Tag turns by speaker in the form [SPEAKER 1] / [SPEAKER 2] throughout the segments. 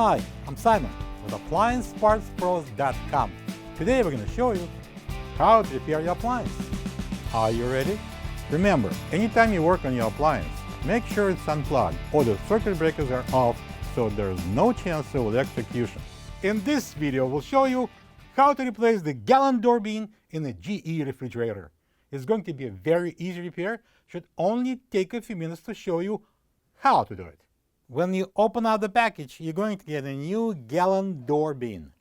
[SPEAKER 1] Hi, I'm Simon with AppliancePartsPros.com. Today we're going to show you how to repair your appliance. Are you ready? Remember, anytime you work on your appliance, make sure it's unplugged or the circuit breakers are off so there's no chance of electrocution. In this video, we'll show you how to replace the gallon door bean in a GE refrigerator. It's going to be a very easy repair. Should only take a few minutes to show you how to do it. When you open up the package, you're going to get a new gallon door bean.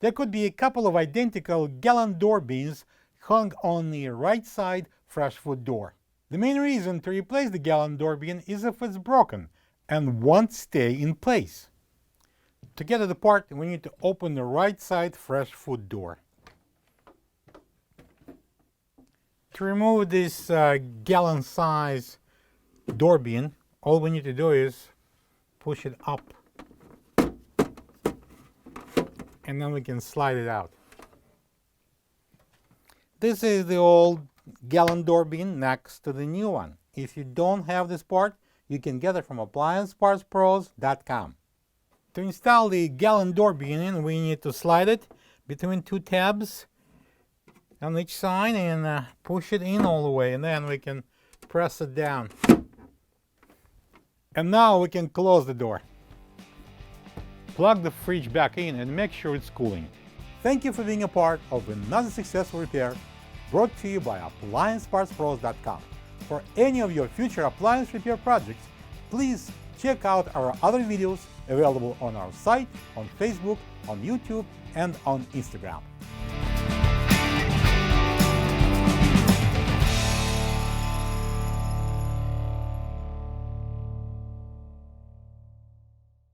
[SPEAKER 1] There could be a couple of identical gallon door beans hung on the right side fresh food door. The main reason to replace the gallon door bean is if it's broken and won't stay in place. To get it apart, we need to open the right side fresh food door. To remove this gallon size door bean, all we need to do is push it up, and then we can slide it out. This is the old gallon door bean next to the new one. If you don't have this part, you can get it from AppliancePartsPros.com. To install the gallon door bean in, we need to slide it between two tabs on each side and push it in all the way, and then we can press it down. And now we can close the door. Plug the fridge back in and make sure it's cooling. Thank you for being a part of another successful repair brought to you by AppliancePartsPros.com. For any of your future appliance repair projects, please check out our other videos available on our site, on Facebook, on YouTube, and on Instagram.